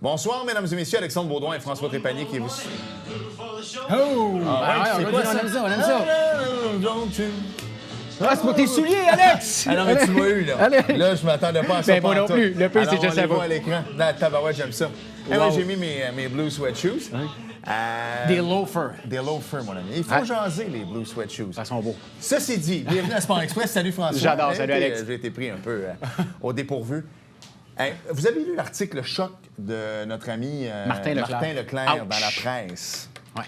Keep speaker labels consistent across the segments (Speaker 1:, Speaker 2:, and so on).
Speaker 1: Bonsoir, mesdames et messieurs. Alexandre Baudouin et François Trépanier qui vous...
Speaker 2: Oh!
Speaker 1: c'est quoi ça?
Speaker 2: On aime ça. Ah, c'est pour tes souliers, Alex!
Speaker 1: Ah non, mais tu m'as eu, là.
Speaker 2: Allez.
Speaker 1: Là, je m'attendais pas à ça.
Speaker 2: Ben, moi non plus. Le pire, c'est que je
Speaker 1: sais
Speaker 2: savais
Speaker 1: pas.
Speaker 2: pas.
Speaker 1: À l'écran. Dans la tabarouette, j'aime ça. Eh
Speaker 2: Wow.
Speaker 1: oui, j'ai mis mes blue sweat shoes.
Speaker 2: Des loafers.
Speaker 1: Des loafers, mon ami. Il faut jaser, les blue sweat shoes.
Speaker 2: Ça sont beaux.
Speaker 1: Ceci dit, bienvenue à Sport Express. Salut, François.
Speaker 2: J'adore. Salut, Alex.
Speaker 1: J'ai été pris un peu au dépourvu. Vous avez lu l'article choc de notre ami
Speaker 2: Martin Leclerc.
Speaker 1: dans la presse?
Speaker 2: Ouais.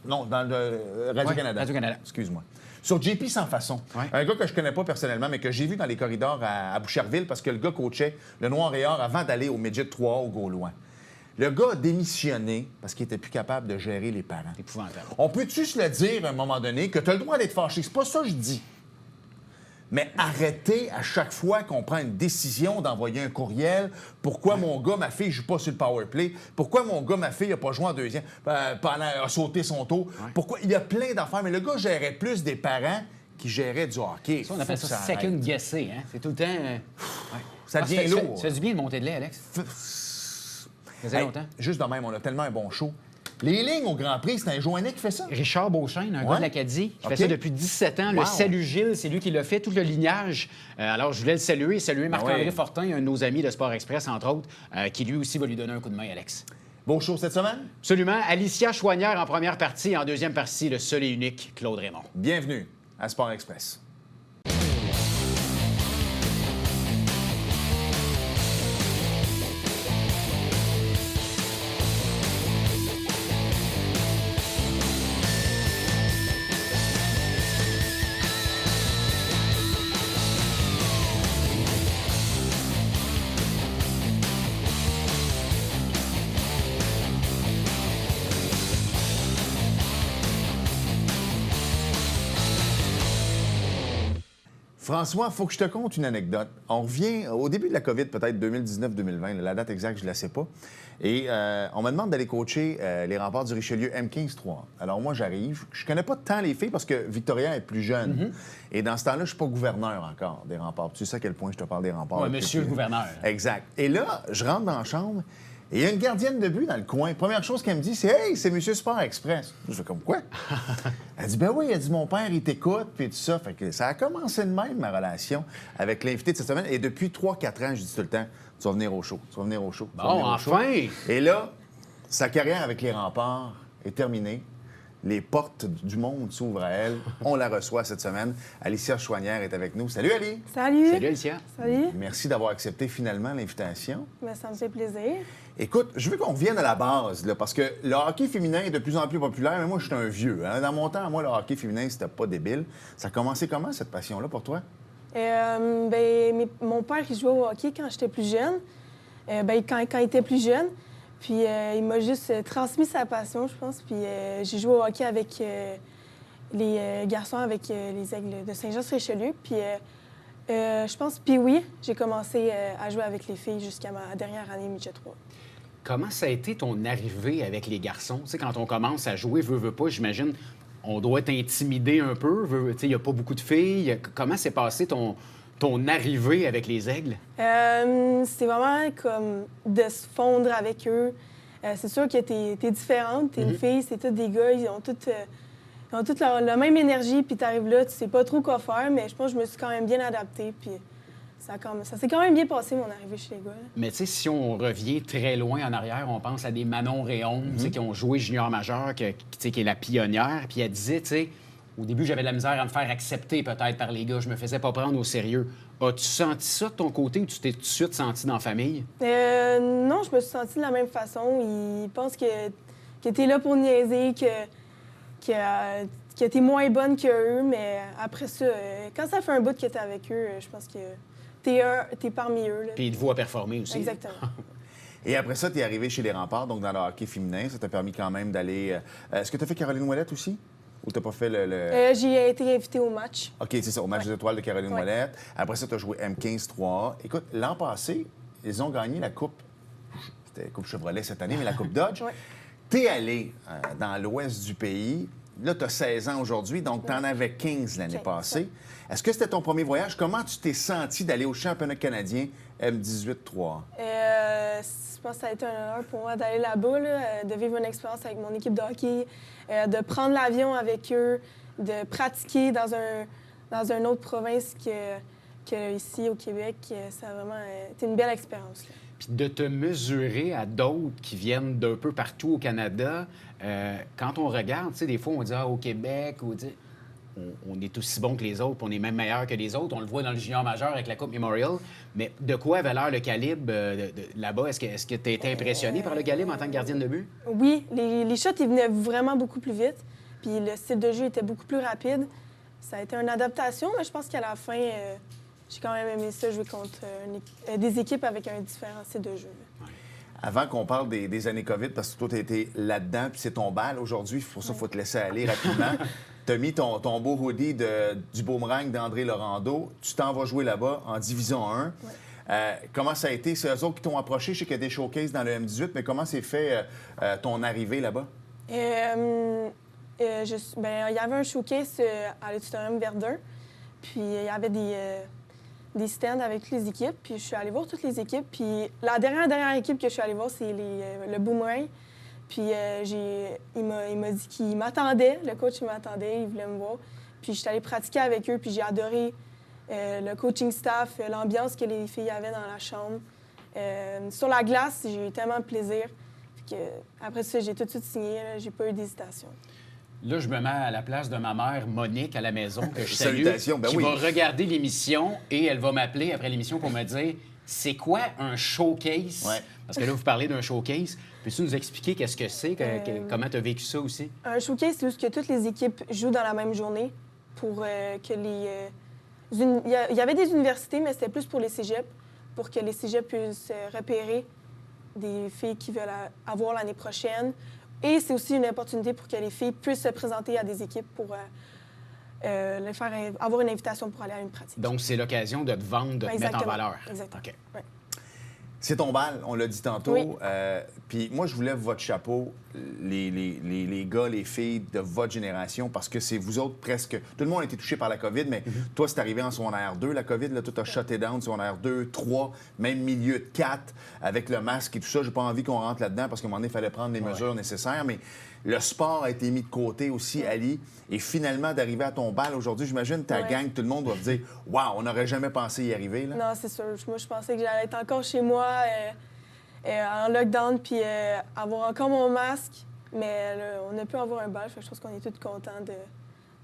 Speaker 1: Non, dans le Radio-Canada.
Speaker 2: Radio-Canada.
Speaker 1: Excuse-moi. Sur JP Sans Façon.
Speaker 2: Ouais.
Speaker 1: Un gars que je connais pas personnellement, mais que j'ai vu dans les corridors à Boucherville parce que le gars coachait le Noir et Or avant d'aller au Midget 3 au Gaulois. Le gars a démissionné parce qu'il était plus capable de gérer les parents.
Speaker 2: Épouvantable.
Speaker 1: On peut-tu se le dire à un moment donné que tu as le droit d'être fâché? C'est pas ça que je dis. Mais arrêtez à chaque fois qu'on prend une décision d'envoyer un courriel. Pourquoi mon gars, ma fille, ne joue pas sur le power play? Pourquoi mon gars, ma fille, n'a pas joué en deuxième, a sauté son tour?
Speaker 2: Ouais.
Speaker 1: Pourquoi? Il y a plein d'affaires. Mais le gars gérait plus des parents qui géraient du hockey.
Speaker 2: Ça, on appelle
Speaker 1: Faut
Speaker 2: ça
Speaker 1: que
Speaker 2: second
Speaker 1: arrête.
Speaker 2: guesser. Hein? C'est tout le temps...
Speaker 1: Ça devient lourd.
Speaker 2: Ça fait du bien de monter de lait, Alex. Ça faisait
Speaker 1: Hey,
Speaker 2: longtemps.
Speaker 1: juste de même, on a tellement un bon show. Les lignes au Grand Prix, c'est un Joannet qui fait ça?
Speaker 2: Richard Beauchesne, un gars de l'Acadie, qui
Speaker 1: OK.
Speaker 2: fait ça depuis 17 ans.
Speaker 1: Wow.
Speaker 2: Le Salut Gilles, c'est lui qui l'a fait, tout le lignage. Alors, je voulais le saluer Marc-André
Speaker 1: oui.
Speaker 2: Fortin, un de nos amis de Sport Express, entre autres, qui lui aussi va lui donner un coup de main, Alex.
Speaker 1: Beau show cette semaine?
Speaker 2: Absolument. Alicia Chouanière en première partie, en deuxième partie, le seul et unique Claude Raymond.
Speaker 1: Bienvenue à Sport Express. François, il faut que je te conte une anecdote. On revient au début de la COVID, peut-être 2019-2020, la date exacte, je ne la sais pas. Et on me demande d'aller coacher les remparts du Richelieu M15-3. Alors moi, j'arrive. Je connais pas tant les filles parce que Victoria est plus jeune. Et dans ce temps-là, je ne suis pas gouverneur encore des remparts. Tu sais à quel point je te parle des remparts.
Speaker 2: Oui, monsieur le gouverneur.
Speaker 1: Exact. Et là, je rentre dans la chambre et il y a une gardienne de but dans le coin. Première chose qu'elle me dit, c'est « Hey, c'est Monsieur Sport Express ». Je fais comme quoi? Elle dit « Ben oui, elle dit mon père, il t'écoute » puis tout ça. Fait que ça a commencé de même, ma relation avec l'invité de cette semaine. Et depuis 3-4 ans, je dis tout le temps « Tu vas venir au show, tu vas venir au show. tu vas
Speaker 2: Bon,
Speaker 1: venir au show.
Speaker 2: enfin!
Speaker 1: Et là, sa carrière avec les remparts est terminée. Les portes du monde s'ouvrent à elle. On la reçoit cette semaine. Alicia Chouanière est avec nous. Salut, Ali!
Speaker 3: Salut!
Speaker 2: Salut, Alicia.
Speaker 3: Salut!
Speaker 1: Merci d'avoir accepté finalement l'invitation.
Speaker 3: Ben, ça me fait plaisir.
Speaker 1: Écoute, je veux qu'on revienne à la base, là, parce que le hockey féminin est de plus en plus populaire, mais moi, je suis un vieux. Hein. Dans mon temps, moi, le hockey féminin, c'était pas débile. Ça a commencé comment, cette passion-là, pour toi?
Speaker 3: Mon père, il jouait au hockey quand j'étais plus jeune. Quand il était plus jeune. Puis il m'a juste transmis sa passion, je pense. Puis j'ai joué au hockey avec les garçons, avec les Aigles de Saint-Jean-sur-Richelieu. Puis je pense, puis oui, j'ai commencé à jouer avec les filles jusqu'à ma dernière année midget 3.
Speaker 2: Comment ça a été ton arrivée avec les garçons? Tu sais, quand on commence à jouer, veut pas, j'imagine, on doit être intimidé un peu. Tu sais, il n'y a pas beaucoup de filles. Comment s'est passé ton arrivée avec les Aigles?
Speaker 3: C'est vraiment comme de se fondre avec eux. C'est sûr que t'es différente, t'es une fille, c'est tous des gars, ils ont toutes la même énergie, puis t'arrives là, tu sais pas trop quoi faire, mais je pense que je me suis quand même bien adaptée, puis ça s'est quand même bien passé, mon arrivée chez les gars. Là.
Speaker 2: Mais tu sais, si on revient très loin en arrière, on pense à des Manon Réon, tu sais, qui ont joué junior majeur, qui est la pionnière, puis elle disait, tu sais, au début, j'avais de la misère à me faire accepter peut-être par les gars. Je me faisais pas prendre au sérieux. As-tu senti ça de ton côté ou tu t'es tout de suite senti dans la famille?
Speaker 3: Non, je me suis sentie de la même façon. Ils pensent que t'es là pour niaiser, que t'es moins bonne qu'eux, mais après ça, quand ça fait un bout que t'es avec eux, je pense que t'es parmi eux. Là.
Speaker 2: Puis ils te voient performer aussi.
Speaker 3: Exactement.
Speaker 1: Et après ça, tu es arrivé chez les remparts, donc dans le hockey féminin. Ça t'a permis quand même d'aller... Est-ce que tu as fait Caroline Ouellette aussi? Ou t'as pas fait le...
Speaker 3: J'ai été invitée au match.
Speaker 1: OK, c'est ça, au match des étoiles de Caroline
Speaker 3: Ouais.
Speaker 1: Ouellette. Après ça, tu as joué M15-3. Écoute, l'an passé, ils ont gagné la Coupe. C'était la Coupe Chevrolet cette année, mais la Coupe Dodge.
Speaker 3: Ouais.
Speaker 1: T'es allé dans l'ouest du pays. Là, tu as 16 ans aujourd'hui, donc tu en avais 15 l'année
Speaker 3: 15,
Speaker 1: passée.
Speaker 3: ouais.
Speaker 1: Est-ce que c'était ton premier voyage? Comment tu t'es senti d'aller au championnat canadien M18-3?
Speaker 3: je pense que ça a été un honneur pour moi d'aller là-bas, là, de vivre une expérience avec mon équipe de hockey, de prendre l'avion avec eux, de pratiquer dans une autre province que ici au Québec. Ça a vraiment été une belle expérience. Là.
Speaker 2: Puis de te mesurer à d'autres qui viennent d'un peu partout au Canada, quand on regarde, tu sais, des fois, on dit au Québec, on est aussi bon que les autres, puis on est même meilleur que les autres. On le voit dans le junior majeur avec la Coupe Memorial. Mais de quoi avait l'air le calibre là-bas? Est-ce que tu as été impressionné par le calibre en tant que gardienne de but?
Speaker 3: Oui, les shots, ils venaient vraiment beaucoup plus vite. Puis le style de jeu était beaucoup plus rapide. Ça a été une adaptation, mais je pense qu'à la fin, j'ai quand même aimé ça, jouer contre des équipes avec un différent style de jeu.
Speaker 1: Avant qu'on parle des années COVID, parce que toi, tu as été là-dedans, puis c'est ton bal aujourd'hui, pour ça, il faut te laisser aller rapidement. Tu as mis ton beau hoodie du boomerang d'André Laurando. Tu t'en vas jouer là-bas en Division 1. Comment ça a été? C'est eux autres qui t'ont approché? Je sais qu'il y a des showcases dans le M18, mais comment s'est fait ton arrivée là-bas?
Speaker 3: Il y avait un showcase à l'Auditorium Verdun. Puis il y avait des stands avec toutes les équipes. Puis je suis allée voir toutes les équipes. Puis la dernière équipe que je suis allée voir, c'est le Boomerang. Puis il m'a dit qu'il m'attendait. Le coach, il m'attendait. Il voulait me voir. Puis je suis allée pratiquer avec eux. Puis j'ai adoré le coaching staff, l'ambiance que les filles avaient dans la chambre. Sur la glace, j'ai eu tellement de plaisir. Puis après ça, j'ai tout de suite signé. J'ai pas eu d'hésitation.
Speaker 2: Là, je me mets à la place de ma mère, Monique, à la maison, que je salue,
Speaker 1: Salutations, ben
Speaker 2: qui
Speaker 1: oui.
Speaker 2: va regarder l'émission et elle va m'appeler après l'émission pour me dire c'est quoi un showcase?
Speaker 1: Ouais.
Speaker 2: Parce que là, vous parlez d'un showcase. Peux-tu nous expliquer qu'est-ce que c'est, comment tu as vécu ça aussi?
Speaker 3: Un showcase, c'est juste que toutes les équipes jouent dans la même journée pour que les... Il y avait des universités, mais c'était plus pour les cégeps, pour que les cégeps puissent repérer des filles qui veulent avoir l'année prochaine. Et c'est aussi une opportunité pour que les filles puissent se présenter à des équipes pour les faire avoir une invitation pour aller à une pratique.
Speaker 2: Donc, c'est l'occasion de te vendre, de te mettre en valeur.
Speaker 3: Exactement.
Speaker 2: OK.
Speaker 3: Ouais.
Speaker 1: C'est ton bal, on l'a dit tantôt.
Speaker 3: Oui.
Speaker 1: Puis moi, je vous lève votre chapeau, les gars, les filles de votre génération, parce que c'est vous autres presque... Tout le monde a été touché par la COVID, mais toi, c'est arrivé en secondaire 2, la COVID. Là, tout a shuté down, secondaire 2, 3, même milieu de 4, avec le masque et tout ça. J'ai pas envie qu'on rentre là-dedans, parce qu'à un moment donné, il fallait prendre les mesures nécessaires. Mais le sport a été mis de côté aussi, Ali. Et finalement, d'arriver à ton bal aujourd'hui, j'imagine ta gang, tout le monde doit te dire « Wow, on n'aurait jamais pensé y arriver. » là.
Speaker 3: Non, c'est sûr. Moi, je pensais que j'allais être encore chez moi en lockdown puis avoir encore mon masque. Mais là, on a pu avoir un bal. Fait que je pense qu'on est tous contents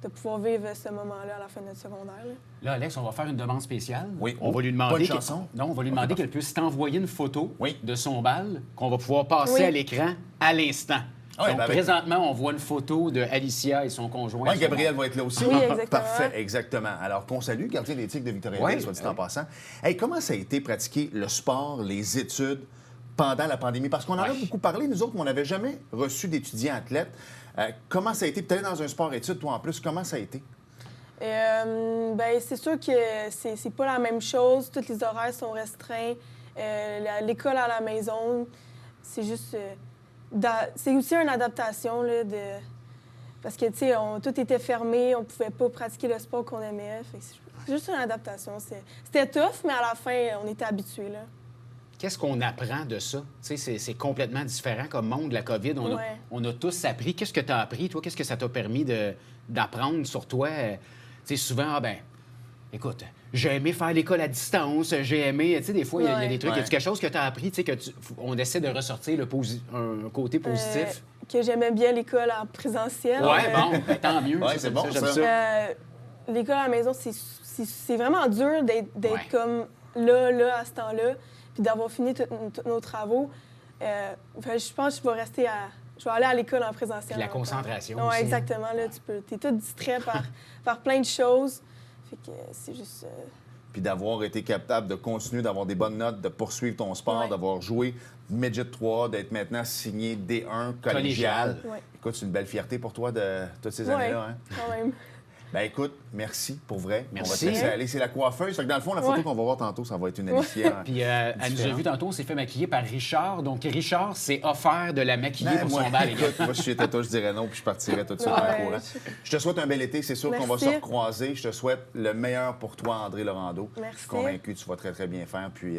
Speaker 3: de pouvoir vivre ce moment-là à la fin de notre secondaire.
Speaker 2: Là, Alex, on va faire une demande spéciale.
Speaker 1: Oui.
Speaker 2: On va lui demander...
Speaker 1: Pas de chanson?
Speaker 2: Non, on va lui demander qu'elle puisse t'envoyer une photo
Speaker 1: Oui.
Speaker 2: de son bal qu'on va pouvoir passer à l'écran à l'instant.
Speaker 1: Ah oui,
Speaker 2: Donc,
Speaker 1: ben avec-
Speaker 2: présentement, on voit une photo de Alicia et son conjoint.
Speaker 1: Oui, Gabriel va être là aussi.
Speaker 3: Oui, exactement.
Speaker 1: Parfait, exactement. Alors, qu'on salue, gardien d'éthique de Victoriaville,
Speaker 2: Oui,
Speaker 1: soit dit
Speaker 2: oui.
Speaker 1: en passant. Hey, comment ça a été pratiquer le sport, les études pendant la pandémie? Parce qu'on en a beaucoup parlé, nous autres, mais on n'avait jamais reçu d'étudiants athlètes. Comment ça a été? Peut-être dans un sport-études, toi en plus, comment ça a été?
Speaker 3: C'est sûr que c'est pas la même chose. Tous les horaires sont restreints. L'école à la maison, c'est juste... c'est aussi une adaptation, là, parce que, tu sais, tout était fermé, on pouvait pas pratiquer le sport qu'on aimait. Fait que c'est juste une adaptation. C'était tough, mais à la fin, on était habitués, là.
Speaker 2: Qu'est-ce qu'on apprend de ça? Tu sais, c'est complètement différent comme monde, la COVID. On a tous appris. Qu'est-ce que tu as appris, toi? Qu'est-ce que ça t'a permis d'apprendre sur toi? Tu sais, souvent, écoute, j'ai aimé faire l'école à distance, j'ai aimé... Tu sais, des fois, il y a des trucs.
Speaker 1: Ouais.
Speaker 2: Y a quelque chose que tu as appris, tu sais, on essaie de ressortir un côté positif?
Speaker 3: Que j'aimais bien l'école en présentiel.
Speaker 2: Tant mieux.
Speaker 1: Ouais, c'est bon,
Speaker 2: j'aime
Speaker 1: ça.
Speaker 3: L'école à la maison, c'est vraiment dur d'être
Speaker 2: Ouais.
Speaker 3: comme là, à ce temps-là, puis d'avoir fini tous nos travaux. Je pense que je vais aller à l'école en présentiel.
Speaker 2: Puis la
Speaker 3: encore.
Speaker 2: concentration
Speaker 3: Ouais,
Speaker 2: aussi.
Speaker 3: exactement. Là, t'es tout distrait par plein de choses. Fait que c'est juste...
Speaker 1: Puis d'avoir été capable de continuer d'avoir des bonnes notes, de poursuivre ton sport,
Speaker 3: Ouais.
Speaker 1: d'avoir joué Midget 3, d'être maintenant signé D1 collégial.
Speaker 3: Ouais.
Speaker 1: Écoute, c'est une belle fierté pour toi de toutes ces
Speaker 3: Ouais,
Speaker 1: années-là. Hein?
Speaker 3: quand même.
Speaker 1: Ben écoute, merci pour vrai.
Speaker 2: Merci.
Speaker 1: On va te laisser aller. C'est la coiffeuse. Fait que dans le fond, la photo
Speaker 3: Ouais.
Speaker 1: qu'on va voir tantôt, ça va être une Alicia.
Speaker 2: Puis elle nous a vu tantôt, on s'est fait maquiller par Richard. Donc, Richard s'est offert de la maquiller
Speaker 1: Ben,
Speaker 2: pour
Speaker 1: moi,
Speaker 2: son bal.
Speaker 1: écoute, moi, si j'étais toi, je dirais non, puis je partirais tout de suite
Speaker 3: Ouais.
Speaker 1: en courant. Je te souhaite un bel été. C'est sûr qu'on va se
Speaker 3: Merci.
Speaker 1: recroiser. Je te souhaite le meilleur pour toi, André Laurando.
Speaker 3: Merci.
Speaker 1: Je suis convaincu que tu vas très, très bien faire. Puis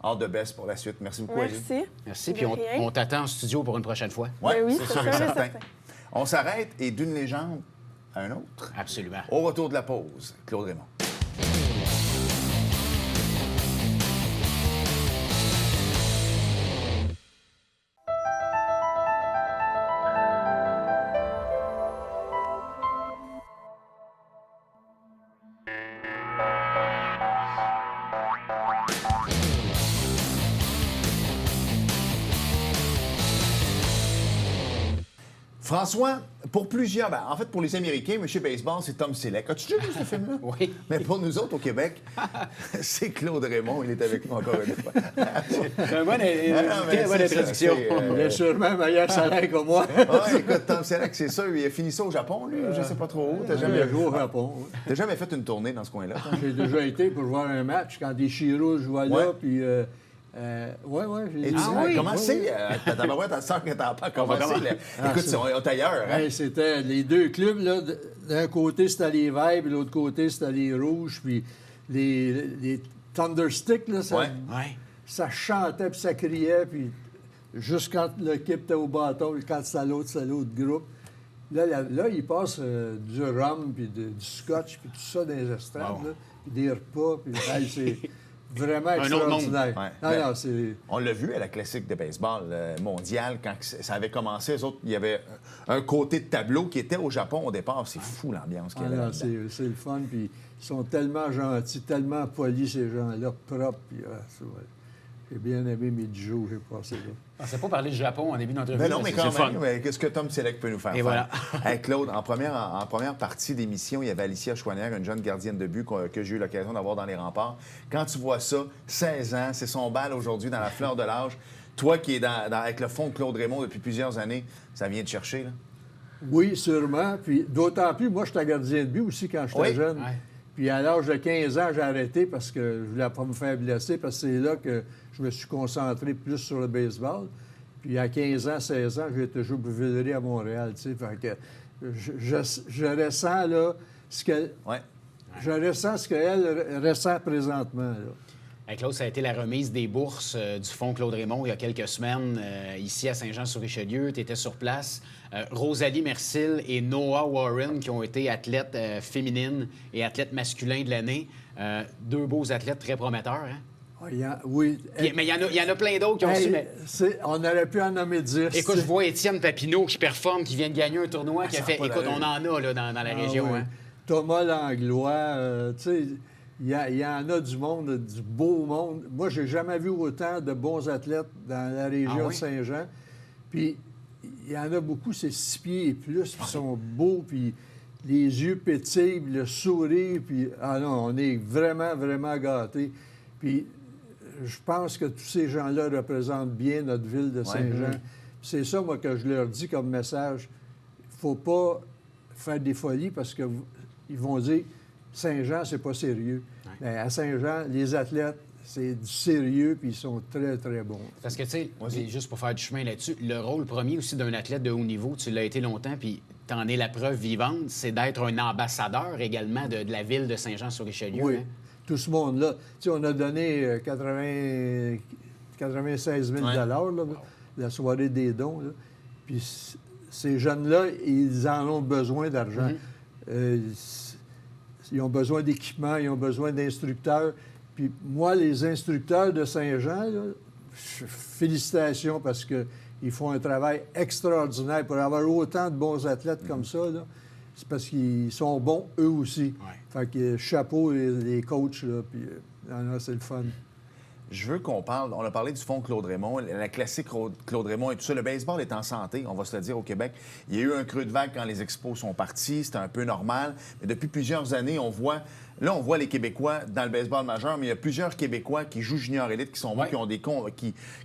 Speaker 1: all the best pour la suite. Merci beaucoup, Alizé.
Speaker 3: Merci.
Speaker 2: Merci.
Speaker 3: De
Speaker 2: Puis
Speaker 3: rien.
Speaker 2: on t'attend en studio pour une prochaine fois.
Speaker 1: Oui,
Speaker 3: Ben oui,
Speaker 1: c'est
Speaker 3: c'est
Speaker 1: sûr et
Speaker 3: sûr et
Speaker 1: certain.
Speaker 3: certain.
Speaker 1: On s'arrête et d'une légende à un autre.
Speaker 2: Absolument.
Speaker 1: Au retour de la pause, Claude Raymond. François, pour plusieurs, en fait, pour les Américains, Monsieur Baseball, c'est Tom Selleck. As-tu déjà vu ce film-là?
Speaker 2: Oui.
Speaker 1: Mais pour nous autres, au Québec, c'est Claude Raymond. Il est avec nous encore une fois.
Speaker 2: C'est une bonne,
Speaker 1: mais
Speaker 2: très bonne
Speaker 1: c'est ça,
Speaker 2: introduction.
Speaker 1: c'est,
Speaker 4: Il a sûrement meilleur salaire que moi.
Speaker 1: Ouais, écoute, Tom Selleck, c'est ça. Il a fini ça au Japon, lui. Je sais pas trop où. T'as
Speaker 4: Jamais
Speaker 1: jamais,
Speaker 4: joué au Japon. Oui.
Speaker 1: t'as jamais fait une tournée dans ce coin-là? toi?
Speaker 4: J'ai déjà été pour voir un match quand Ichiro jouait là,
Speaker 1: Ouais.
Speaker 4: puis... j'ai
Speaker 1: Et tu
Speaker 2: Ah oui?
Speaker 1: comment c'est? Ta tabarouette, ta sœur, que t'as pas commencé.
Speaker 4: Ah,
Speaker 1: Écoute,
Speaker 4: c'est-
Speaker 1: on est ailleurs. Hein?
Speaker 4: Hey, c'était les deux clubs, là. D'un côté, c'était les Verts, puis de l'autre côté, c'était les Rouges, puis les Thundersticks, là, ça,
Speaker 1: Ouais.
Speaker 2: Ouais.
Speaker 4: ça chantait, puis ça criait, puis juste quand l'équipe était au bâton, quand c'était l'autre groupe. Là, ils passent du rhum, puis du scotch, puis tout ça dans les estrades,
Speaker 2: Wow.
Speaker 4: là, puis des repas, puis hey, c'est vraiment
Speaker 2: Un autre monde.
Speaker 4: extraordinaire.
Speaker 1: Ouais.
Speaker 4: Non,
Speaker 1: Ben,
Speaker 4: non, c'est...
Speaker 1: On l'a vu à la classique de baseball mondiale, quand ça avait commencé, eux autres, il y avait un côté de tableau qui était au Japon au départ. C'est fou l'ambiance qu'il y
Speaker 4: Ah
Speaker 1: avait
Speaker 4: non,
Speaker 1: là-dedans.
Speaker 4: c'est le fun, puis ils sont tellement gentils, tellement polis, ces gens-là, propres, puis ouais. J'ai bien aimé mes 10 jours que j'ai passé là.
Speaker 2: On ne s'est pas parlé du Japon en début d'entrevue.
Speaker 1: Mais non, mais
Speaker 2: c'est
Speaker 1: quand
Speaker 2: le fun.
Speaker 1: même, mais qu'est-ce que Tom Selleck peut nous faire
Speaker 2: Et
Speaker 1: faire?
Speaker 2: voilà.
Speaker 1: Hey, Claude, en première partie d'émission, il y avait Alicia Chouanière, une jeune gardienne de but que j'ai eu l'occasion d'avoir dans les remparts. Quand tu vois ça, 16 ans, c'est son bal aujourd'hui dans la fleur de l'âge. Toi qui es avec le fond de Claude Raymond depuis plusieurs années, ça vient te chercher, là?
Speaker 4: Oui, sûrement, puis d'autant plus, moi, j'étais gardien de but aussi quand j'étais
Speaker 1: Oui.
Speaker 4: jeune.
Speaker 2: Ouais.
Speaker 4: Puis à l'âge de 15 ans, j'ai arrêté parce que je voulais pas me faire blesser, parce que c'est là que je me suis concentré plus sur le baseball. Puis à 15 ans, 16 ans, j'ai été jouer pour Villeray à Montréal, tu sais. Fait que je ressens, là, ce que...
Speaker 1: Ouais.
Speaker 4: Je ressens ce qu'elle ressent présentement, là.
Speaker 2: Hey, Claude, ça a été la remise des bourses du Fonds Claude Raymond il y a quelques semaines ici à Saint-Jean-sur-Richelieu. Tu étais sur place. Rosalie Mercil et Noah Warren qui ont été athlètes féminines et athlètes masculins de l'année. Deux beaux athlètes très prometteurs. Hein?
Speaker 4: Oui.
Speaker 2: Mais il y en a plein d'autres qui ont su... mais-
Speaker 4: On aurait pu en nommer 10.
Speaker 2: Écoute, je vois Étienne Papineau qui performe, qui vient de gagner un tournoi, qui a
Speaker 1: ça a
Speaker 2: fait...
Speaker 1: pas
Speaker 2: Écoute,
Speaker 1: d'allure.
Speaker 2: on en a là, dans la région.
Speaker 4: oui.
Speaker 2: Hein?
Speaker 4: Thomas Langlois, tu sais, il y en a du monde, du beau monde. Moi, j'ai jamais vu autant de bons athlètes dans la région
Speaker 2: Ah oui?
Speaker 4: de Saint-Jean. Puis, il y en a beaucoup, c'est 6 pieds et plus, puis ils sont beaux, puis les yeux pétillent, puis le sourire, puis... Ah non, on est vraiment, vraiment gâtés. Puis, je pense que tous ces gens-là représentent bien notre ville de Saint-Jean. C'est ça, moi, que je leur dis comme message. Il ne faut pas faire des folies parce qu'ils vont dire Saint-Jean, c'est pas sérieux. Mais à Saint-Jean, les athlètes, c'est du sérieux, puis ils sont très, très bons.
Speaker 2: Parce que, tu sais, juste pour faire du chemin là-dessus, le rôle premier aussi d'un athlète de haut niveau, tu l'as été longtemps, puis t'en es la preuve vivante, c'est d'être un ambassadeur également de la ville de Saint-Jean-sur-Richelieu.
Speaker 4: Oui,
Speaker 2: hein?
Speaker 4: tout ce monde-là. Tu sais, on a donné 96 000
Speaker 1: Ouais.
Speaker 4: là, la soirée des dons. Là. Puis ces jeunes-là, ils en ont besoin d'argent. Ils ont besoin d'équipement, ils ont besoin d'instructeurs. Puis moi, les instructeurs de Saint-Jean, là, félicitations parce qu'ils font un travail extraordinaire pour avoir autant de bons athlètes comme ça. Là. C'est parce qu'ils sont bons eux aussi.
Speaker 2: Ouais.
Speaker 4: Fait que chapeau les coachs, là, puis non, c'est le fun.
Speaker 1: Je veux qu'on parle, on a parlé du fonds Claude Raymond, la classique Claude Raymond et tout ça. Le baseball est en santé, on va se le dire, au Québec. Il y a eu un creux de vague quand les expos sont partis, c'était un peu normal. Mais depuis plusieurs années, on voit les Québécois dans le baseball majeur, mais il y a plusieurs Québécois qui jouent junior élite, qui sont bons,
Speaker 2: Ouais.
Speaker 1: qui ont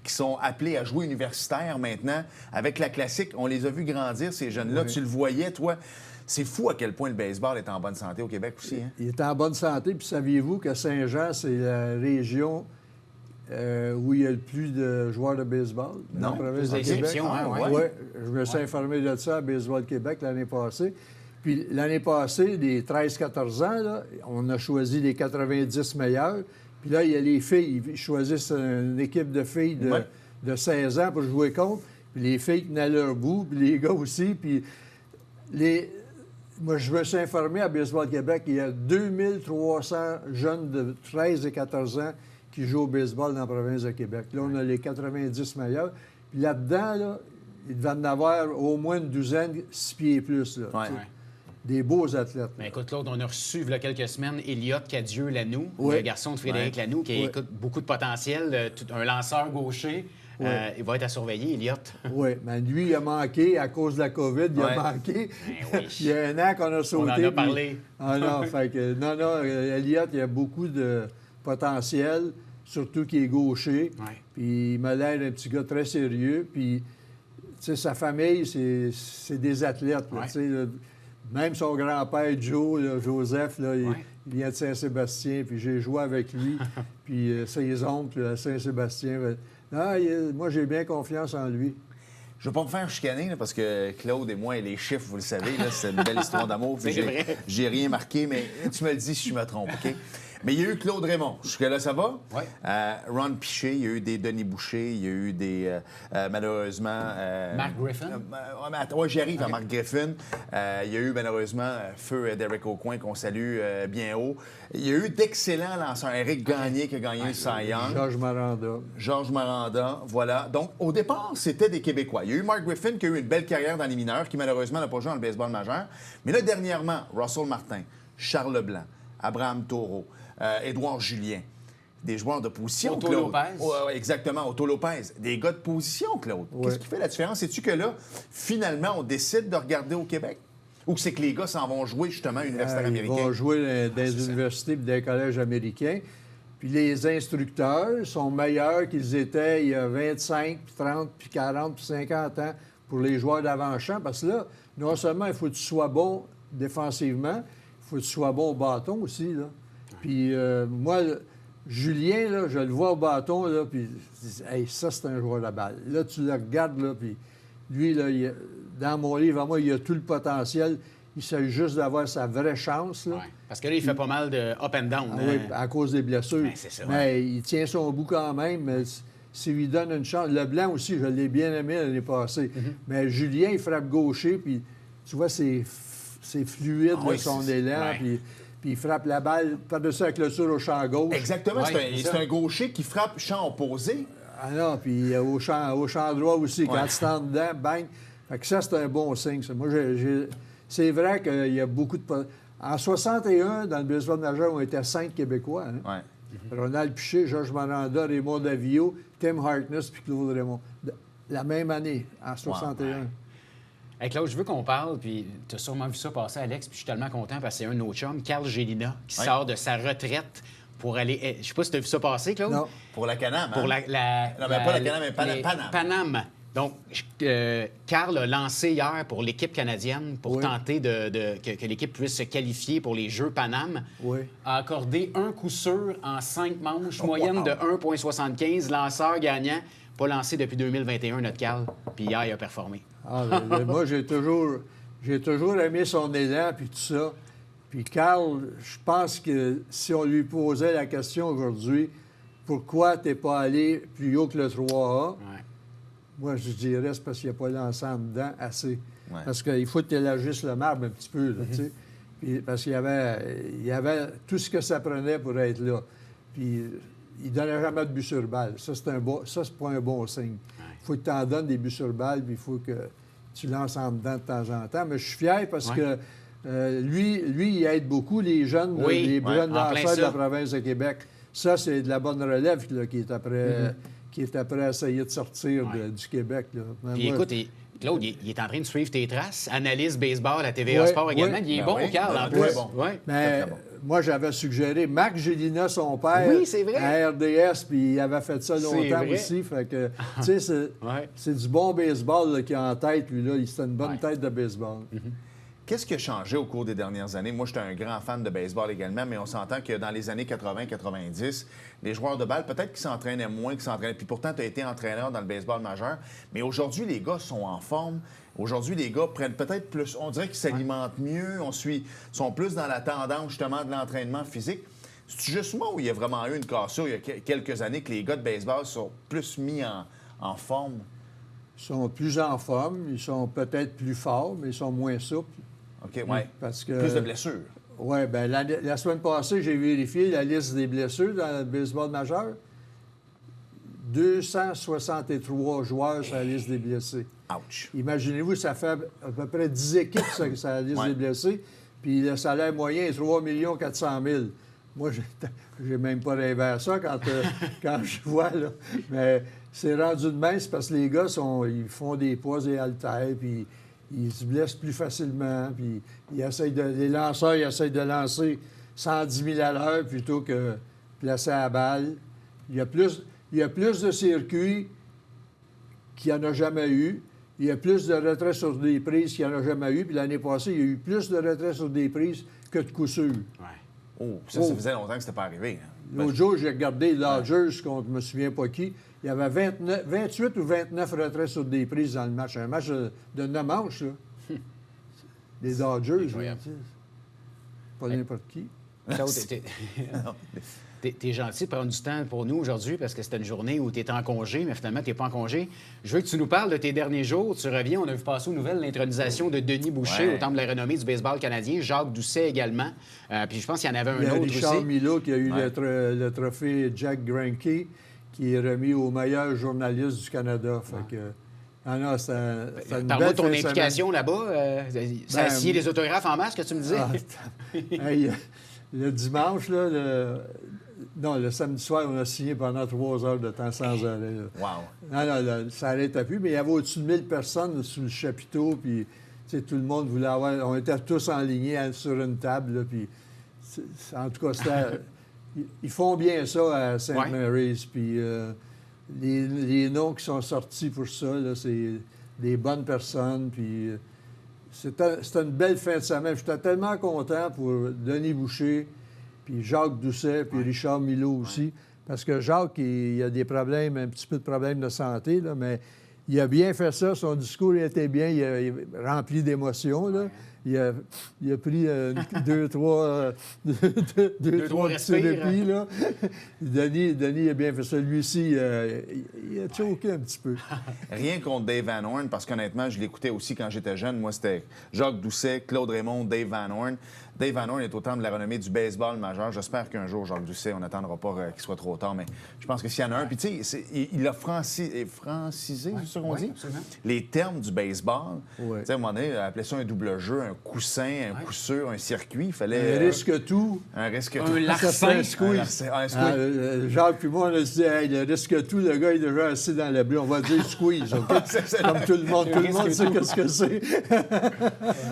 Speaker 1: qui sont appelés à jouer universitaire maintenant. Avec la classique, on les a vus grandir, ces jeunes-là.
Speaker 4: Oui.
Speaker 1: Tu le voyais, toi. C'est fou à quel point le baseball est en bonne santé au Québec aussi. Hein?
Speaker 4: Il est en bonne santé, puis saviez-vous que Saint-Jean, c'est la région où il y a le plus de joueurs de baseball dans la province de
Speaker 2: Plus
Speaker 4: Québec?
Speaker 2: d'inscriptions, hein, ouais.
Speaker 4: Oui, je me suis informé de ça à Baseball Québec l'année passée. Puis l'année passée, les 13-14 ans, là, on a choisi les 90 meilleurs. Puis là, il y a les filles. Ils choisissent une équipe de filles de 16 ans pour jouer contre. Puis les filles tenaient leur bout, puis les gars aussi. Puis moi, je me suis informé à Baseball Québec, il y a 2300 jeunes de 13 et 14 ans qui jouent au baseball dans la province de Québec. Là, on a les 90 meilleurs. Puis là-dedans, là, il devait en avoir au moins une douzaine, 6 pieds et plus. Là, des beaux athlètes.
Speaker 2: Ben, écoute, Claude, on a reçu, il y a quelques semaines, Elliot Cadieux-Lanoux,
Speaker 4: Oui.
Speaker 2: le garçon de Frédéric Lanoux, qui a écoute, beaucoup de potentiel, un lanceur gaucher.
Speaker 4: Oui.
Speaker 2: Il va être à surveiller, Elliot.
Speaker 4: Oui, mais lui, il a manqué à cause de la COVID, il a manqué.
Speaker 2: Ben oui.
Speaker 4: Il y a un an qu'on a sauté.
Speaker 2: On en a parlé.
Speaker 4: Ah non, fait que, non, Elliot, il a beaucoup de potentiel, surtout qu'il est gaucher.
Speaker 2: Ouais.
Speaker 4: Puis il m'a l'air d'un petit gars très sérieux. Puis, tu sais, sa famille, c'est des athlètes. Là,
Speaker 2: Ouais.
Speaker 4: tu sais, là. Même son grand-père, Joe, là, Joseph, là, il vient de Saint-Sébastien, puis j'ai joué avec lui. Puis ses oncles à Saint-Sébastien. Moi, j'ai bien confiance en lui.
Speaker 1: Je ne vais pas me faire chicaner, là, parce que Claude et moi et les chiffres, vous le savez, là, c'est une belle histoire d'amour. Puis
Speaker 2: C'est vrai.
Speaker 1: j'ai rien marqué, mais tu me le dis si je me trompe, OK? Mais il y a eu Claude Raymond. Jusque-là, ça va?
Speaker 2: Oui.
Speaker 1: Ron Piché, il y a eu des Denis Boucher, il y a eu des, malheureusement...
Speaker 2: Mark Griffin?
Speaker 1: J'y arrive à Mark Griffin. Il y a eu, malheureusement, Feu Derek Aucoin, qu'on salue bien haut. Il y a eu d'excellents lanceurs. Éric Gagné, qui a gagné le Cy Young. Georges Maranda, voilà. Donc, au départ, c'était des Québécois. Il y a eu Mark Griffin, qui a eu une belle carrière dans les mineurs, qui, malheureusement, n'a pas joué dans le baseball majeur. Mais là, dernièrement, Russell Martin, Charles Leblanc, Abraham Taureau, Édouard Julien, des joueurs de position,
Speaker 2: Otto
Speaker 1: Claude.
Speaker 2: Lopez.
Speaker 1: Ouais, exactement, Otto Lopez. Des gars de position, Claude. Qu'est-ce qui fait la différence? Sais-tu que là, finalement, on décide de regarder au Québec? Ou que c'est que les gars s'en vont jouer, justement, universitaire américain?
Speaker 4: Ils vont jouer dans les universités et dans les collèges américains. Puis les instructeurs sont meilleurs qu'ils étaient il y a 25, puis 30, puis 40, puis 50 ans pour les joueurs d'avant-champ. Parce que là, non seulement il faut que tu sois bon défensivement, il faut que tu sois bon au bâton aussi. Là. Puis moi, Julien, là, je le vois au bâton, là, puis je dis, hey, ça, c'est un joueur de balle. Là, tu le regardes, là, puis lui, là, dans mon livre, moi, il a tout le potentiel. Il s'agit juste d'avoir sa vraie chance. Là.
Speaker 2: Ouais. Parce que là, il fait pas mal de up and down.
Speaker 4: Oui, à cause des blessures.
Speaker 2: Ben, c'est ça,
Speaker 4: mais il tient son bout quand même. Mais s'il lui donne une chance. Leblanc aussi, je l'ai bien aimé l'année passée. Mais Julien, il frappe gaucher, puis tu vois, c'est fluide,
Speaker 1: oui,
Speaker 4: son élan. Puis il frappe la balle par-dessus la clôture au champ gauche.
Speaker 1: Exactement.
Speaker 2: Ouais,
Speaker 1: c'est un gaucher qui frappe champ opposé.
Speaker 4: Ah non, puis au champ droit aussi. Quand tu t'en dedans, bang. Fait que ça, c'est un bon signe. Ça. Moi, c'est vrai qu'il y a beaucoup de... En 61, dans le baseball majeur, on était 5 Québécois. Hein?
Speaker 1: Ouais.
Speaker 4: Ronald Piché, Georges Maranda, Raymond Davio, Tim Harkness puis Claude Raymond. La même année, en 61.
Speaker 2: Wow, ouais. Hey Claude, je veux qu'on parle, puis tu as sûrement vu ça passer, Alex, puis je suis tellement content parce que c'est un de nos chums, Carl Gélina, qui sort de sa retraite pour aller... Je sais pas si tu as vu ça passer, Claude?
Speaker 4: Non.
Speaker 1: Pour la Canam,
Speaker 2: Pour
Speaker 1: Non, mais pas la Canam, mais Panam.
Speaker 2: Panam. Donc, Carl a lancé hier pour l'équipe canadienne pour tenter que l'équipe puisse se qualifier pour les Jeux Panam.
Speaker 4: Oui.
Speaker 2: A accordé un coup sûr en 5 manches, moyenne de 1,75, lanceur gagnant. Pas lancé depuis 2021, notre Carl. Puis hier, il a performé.
Speaker 4: Moi, j'ai toujours aimé son élan puis tout ça. Puis Carl, je pense que si on lui posait la question aujourd'hui, pourquoi tu n'es pas allé plus haut que le 3A?
Speaker 2: Ouais.
Speaker 4: Moi, je dirais c'est parce qu'il n'y a pas lancé en dedans assez.
Speaker 1: Ouais.
Speaker 4: Parce qu'il faut que tu élargisses le marbre un petit peu, là, tu sais. Puis, parce qu'il y avait tout ce que ça prenait pour être là. Puis il ne donnait jamais de but sur balle. Ça, c'est pas un bon signe. Il faut que tu en donnes des buts sur balle, puis il faut que tu lances en dedans de temps en temps. Mais je suis fier parce que lui, il aide beaucoup les jeunes, les jeunes lanceurs de la province de Québec. Ça, c'est de la bonne relève là, qui est après à essayer de sortir du Québec. Là.
Speaker 2: Puis écoute, Claude, il est en train de suivre tes traces. Analyse baseball à TVA Sport également. Il est bon, Carl, en plus.
Speaker 4: Mais moi, j'avais suggéré Marc Gélina, son père,
Speaker 2: c'est vrai.
Speaker 4: à RDS, puis il avait fait ça longtemps aussi. Fait que, tu sais, c'est du bon baseball qu'il a en tête, lui, là. C'est une bonne tête de baseball.
Speaker 1: Qu'est-ce qui a changé au cours des dernières années? Moi, j'étais un grand fan de baseball également, mais on s'entend que dans les années 80-90, les joueurs de balle, peut-être qu'ils s'entraînaient moins qu'ils s'entraînaient. Puis pourtant, tu as été entraîneur dans le baseball majeur. Mais aujourd'hui, les gars sont en forme. Aujourd'hui, les gars prennent peut-être plus... On dirait qu'ils s'alimentent mieux, sont plus dans la tendance, justement, de l'entraînement physique. C'est juste moi où il y a vraiment eu une cassure il y a quelques années que les gars de baseball sont plus mis en forme?
Speaker 4: Ils sont plus en forme, ils sont peut-être plus forts, mais ils sont moins souples.
Speaker 1: OK, ouais.
Speaker 4: Parce que,
Speaker 1: Plus de blessures.
Speaker 4: Oui, bien, la semaine passée, j'ai vérifié la liste des blessures dans le baseball majeur. 263 joueurs sur la liste des blessés.
Speaker 1: Ouch.
Speaker 4: Imaginez-vous, ça fait à peu près 10 équipes sur la liste
Speaker 1: Ouais.
Speaker 4: des blessés, puis le salaire moyen est 3 400 000. Moi, j'ai même pas rêvé à ça quand je vois, là. Mais c'est rendu de même, c'est parce que les gars, ils font des poids et haltères, puis ils se blessent plus facilement, puis les lanceurs, ils essayent de lancer 110 000 à l'heure plutôt que placer à la balle. Il y a plus de circuits qu'il n'y en a jamais eu. Il y a plus de retraits sur des prises qu'il n'y en a jamais eu. Puis l'année passée, il y a eu plus de retraits sur des prises que de coups sûrs.
Speaker 2: Ouais.
Speaker 1: Oh, ça faisait longtemps que c'était pas arrivé. Hein.
Speaker 4: L'autre jour, j'ai regardé les Dodgers contre je ne me souviens pas qui. Il y avait 28 ou 29 retraits sur des prises dans le match. Un match de 9 manches, là. Les Dodgers, là, tu sais, pas n'importe qui.
Speaker 2: Claude, t'es gentil de prendre du temps pour nous aujourd'hui parce que c'était une journée où tu étais en congé, mais finalement, tu n'es pas en congé. Je veux que tu nous parles de tes derniers jours. Tu reviens, on a vu passer aux nouvelles l'intronisation de Denis Boucher
Speaker 1: Ouais.
Speaker 2: au Temple de la renommée du baseball canadien, Jacques Doucet également. Puis je pense qu'il y en avait
Speaker 4: Il y a
Speaker 2: un autre
Speaker 4: Richard
Speaker 2: aussi.
Speaker 4: Milo qui a eu
Speaker 1: Ouais.
Speaker 4: le trophée Jack Greinke qui est remis au meilleur journaliste du Canada. Fait que, c'était une
Speaker 2: Parle-moi
Speaker 4: belle
Speaker 2: de ton
Speaker 4: fin de
Speaker 2: implication là-bas. Ça a
Speaker 4: Ben,
Speaker 2: signé des autographes en masse, que tu me disais?
Speaker 4: Hey, le dimanche, là, le samedi soir, on a signé pendant 3 heures de temps sans arrêt. Là.
Speaker 1: Wow.
Speaker 4: Non, là, ça n'arrêtait plus, mais il y avait au-dessus de 1000 personnes sous le chapiteau, puis tout le monde voulait avoir... On était tous enlignés sur une table, là, puis en tout cas, c'était... Ils font bien ça à St.
Speaker 2: Ouais.
Speaker 4: Mary's, puis les noms qui sont sortis pour ça, là, c'est des bonnes personnes, puis... C'était une belle fin de semaine. J'étais tellement content pour Denis Boucher, puis Jacques Doucet, puis Richard Milo aussi. Parce que Jacques, il a des problèmes, un petit peu de problèmes de santé, là, mais il a bien fait ça. Son discours il était bien, il est rempli d'émotions. Là. Il a pris deux, trois petits répits, là. Denis a bien fait ça. Lui aussi, il a choqué un petit peu.
Speaker 1: Rien contre Dave Van Horn, parce qu'honnêtement, je l'écoutais aussi quand j'étais jeune. Moi, c'était Jacques Doucet, Claude Raymond, Dave Van Horn. Dave Van Horn est au temple de la renommée du baseball majeur. J'espère qu'un jour, Jacques Doucet, on n'attendra pas qu'il soit trop tard, mais je pense que s'il y en a un... Puis, tu sais, il a francisé, c'est ça qu'on dit?
Speaker 2: Absolument.
Speaker 1: Les termes du baseball.
Speaker 4: Ouais.
Speaker 1: Tu sais, à un moment donné, appeler ça un double jeu, un coussin, un coup sûr, un circuit. Il fallait...
Speaker 4: Un risque tout.
Speaker 1: Un risque
Speaker 2: Un
Speaker 1: tout.
Speaker 2: larcin.
Speaker 1: Un squeeze. Un squeeze.
Speaker 4: Jacques puis moi, on a dit, hey, le risque tout, le gars est déjà assis dans le bleu. On va dire squeeze, OK? Comme tout le monde. Tout le monde sait ce que c'est.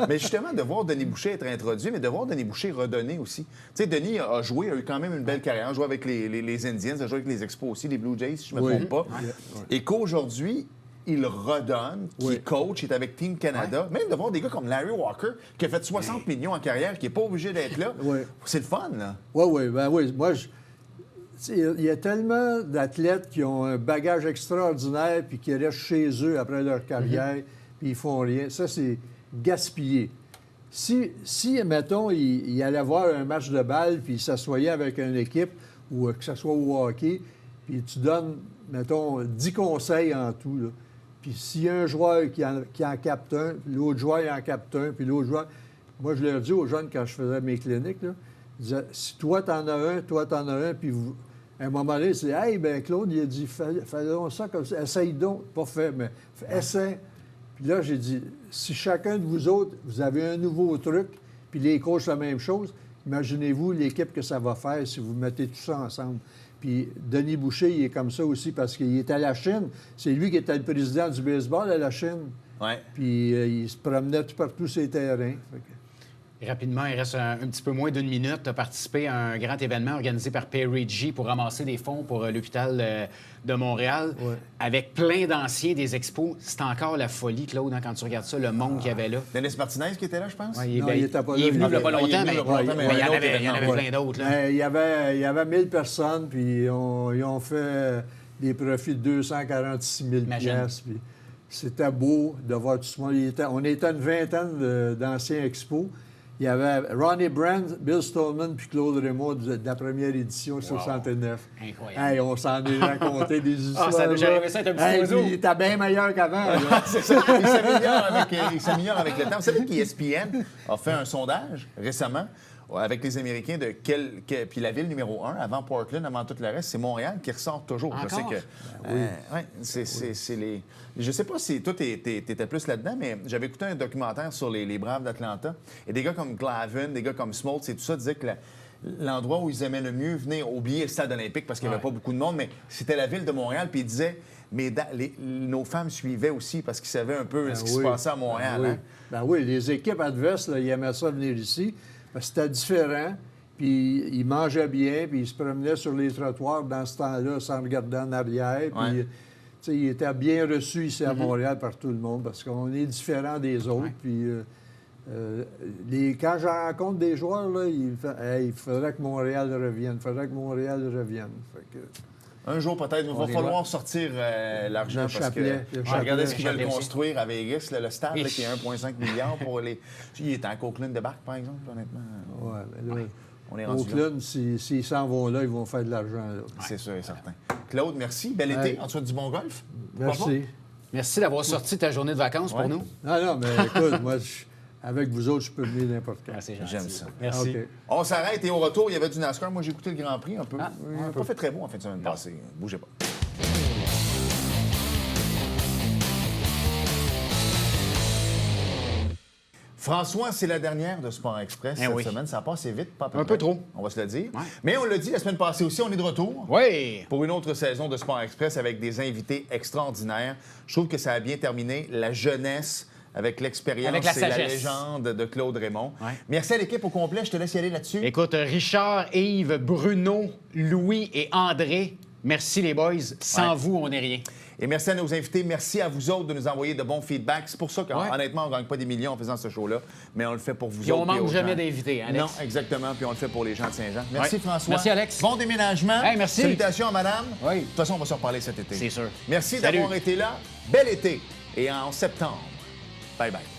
Speaker 1: Mais justement, de voir Denis Boucher être introduit, mais de voir Denis Boucher redonner aussi. Tu sais, Denis a joué, a eu quand même une belle carrière. Il a joué avec les Indians, il a joué avec les Expos aussi, les Blue Jays, si je ne me trompe pas. Et qu'aujourd'hui, il redonne, qu'il coach, il est avec Team Canada. Même de voir des gars comme Larry Walker, qui a fait 60 millions en carrière, qui n'est pas obligé d'être là. C'est le fun, là.
Speaker 4: Oui. Moi, il y a tellement d'athlètes qui ont un bagage extraordinaire puis qui restent chez eux après leur carrière puis ils font rien. Ça, c'est gaspillé. Si mettons, il allait voir un match de balle puis il s'assoyait avec une équipe ou que ce soit au hockey, puis tu donnes, mettons, 10 conseils en tout, là. Puis s'il y a un joueur qui en capte un, l'autre joueur il en capte un, puis l'autre joueur... Moi, je leur dis aux jeunes quand je faisais mes cliniques, là, je disais, si toi, t'en as un, toi, t'en as un, puis vous... À un moment donné, c'est « Hey, ben Claude, il a dit, faisons ça comme ça. Essaye donc. » Pas fait, mais essaie. Puis là, j'ai dit, si chacun de vous autres, vous avez un nouveau truc, puis les coachs la même chose, imaginez-vous l'équipe que ça va faire si vous mettez tout ça ensemble. Puis Denis Boucher, il est comme ça aussi parce qu'il est à la Chine. C'est lui qui était le président du baseball à la Chine.
Speaker 1: Ouais.
Speaker 4: Puis il se promenait tout partout sur les terrains.
Speaker 2: Rapidement, il reste un petit peu moins d'une minute. Tu as participé à un grand événement organisé par Perry pour ramasser des fonds pour l'hôpital de Montréal, avec plein d'anciens des expos. C'est encore la folie, Claude, hein, quand tu regardes ça, le monde qu'il y avait là.
Speaker 1: Dennis Martinez qui était là, je pense?
Speaker 2: Ouais,
Speaker 4: Non, il était pas là.
Speaker 2: Il est venu il n'y a
Speaker 1: Ok.
Speaker 2: pas longtemps,
Speaker 1: Il est venu
Speaker 2: mais
Speaker 1: il y a pas longtemps, mais
Speaker 2: il y en
Speaker 1: un autre
Speaker 2: avait
Speaker 1: événement,
Speaker 2: plein d'autres. là.
Speaker 4: Il y avait 1000 personnes, puis ils ont fait des profits de 246 000 piastres, puis c'était beau de voir tout ce monde. On était une vingtaine d'anciens expos. Il y avait Ronnie Brand, Bill Stoneman puis Claude Raymond de la première édition 69.
Speaker 2: Incroyable.
Speaker 4: Hey, on s'en est raconté des histoires.
Speaker 2: ça a déjà arrivé, ça, être un petit oiseau.
Speaker 4: Il était bien meilleur qu'avant. là.
Speaker 1: C'est ça. Il s'améliore avec le temps. Vous savez qu'ESPN a fait un sondage récemment avec les Américains de puis la ville numéro 1, avant Portland, avant tout le reste, c'est Montréal qui ressort toujours.
Speaker 2: Encore?
Speaker 1: Je sais que... ouais, c'est les... Je sais pas si toi, t'étais plus là-dedans, mais j'avais écouté un documentaire sur les Braves d'Atlanta. Et des gars comme Glavine, des gars comme Smoltz et tout ça disaient que l'endroit où ils aimaient le mieux venir, oublier le stade olympique parce qu'il n'y avait pas beaucoup de monde, mais c'était la ville de Montréal. Puis ils disaient, mais nos femmes suivaient aussi parce qu'ils savaient un peu ce qui se passait à Montréal.
Speaker 4: Ben oui.
Speaker 1: Hein?
Speaker 4: Ben oui, les équipes adverses, là, ils aimaient ça venir ici. Parce que c'était différent, puis ils mangeaient bien, puis ils se promenaient sur les trottoirs dans ce temps-là sans regarder en arrière. Puis, tu sais, ils étaient bien reçus ici à Montréal par tout le monde parce qu'on est différents des autres. Puis, quand je rencontre des joueurs, là, il faudrait que Montréal revienne, Fait que,
Speaker 1: Un jour, peut-être, il va falloir sortir l'argent parce que regardez ce qu'ils veulent construire à Vegas, le stade là, qui est 1,5 milliard pour les... Il est en qu'Oakland débarque, par exemple, honnêtement.
Speaker 4: ouais, mais là,
Speaker 1: On est rendu là.
Speaker 4: Oakland, s'ils s'en vont là, ils vont faire de l'argent. Là.
Speaker 1: C'est sûr et certain. Claude, merci. Bel été. En souhaite du bon golf.
Speaker 4: Merci.
Speaker 2: Merci d'avoir sorti ta journée de vacances pour nous.
Speaker 4: Non, mais écoute, moi, avec vous autres, je peux venir n'importe quand.
Speaker 2: Ah, c'est gentil.
Speaker 1: J'aime ça.
Speaker 2: Merci.
Speaker 4: OK.
Speaker 1: On s'arrête et au retour, il y avait du NASCAR. Moi, j'ai écouté le Grand Prix un peu.
Speaker 2: Ah,
Speaker 1: Il n'a pas fait très beau en fin de semaine passée. Bougez pas. François, c'est la dernière de Sport Express cette semaine. Ça passe vite, pas à peu
Speaker 2: Un
Speaker 1: près.
Speaker 2: peu trop.
Speaker 1: On va se le dire.
Speaker 2: Ouais.
Speaker 1: Mais on l'a dit la semaine passée aussi, on est de retour.
Speaker 2: Oui.
Speaker 1: Pour une autre saison de Sport Express avec des invités extraordinaires. Je trouve que ça a bien terminé. La jeunesse avec l'expérience
Speaker 2: Avec la
Speaker 1: et la
Speaker 2: sagesse.
Speaker 1: légende de Claude Raymond.
Speaker 2: Ouais.
Speaker 1: Merci à l'équipe au complet. Je te laisse y aller là-dessus.
Speaker 2: Écoute, Richard, Yves, Bruno, Louis et André, merci les boys. Sans vous, on n'est rien.
Speaker 1: Et merci à nos invités. Merci à vous autres de nous envoyer de bons feedbacks. C'est pour ça qu'honnêtement, on ne gagne pas des millions en faisant ce show-là, mais on le fait pour vous
Speaker 2: Puis
Speaker 1: autres.
Speaker 2: on manque
Speaker 1: aux
Speaker 2: jamais
Speaker 1: gens.
Speaker 2: d'invités, Alex.
Speaker 1: Non, exactement. Puis on le fait pour les gens de Saint-Jean. Merci
Speaker 2: Ouais.
Speaker 1: François.
Speaker 2: Merci, Alex.
Speaker 1: Bon déménagement.
Speaker 2: Hey, merci.
Speaker 1: Salutations à madame.
Speaker 2: Oui.
Speaker 1: De toute façon, on va se reparler cet été.
Speaker 2: C'est sûr.
Speaker 1: Merci
Speaker 2: Salut.
Speaker 1: d'avoir été là. Bel été. Et en septembre. Bye bye.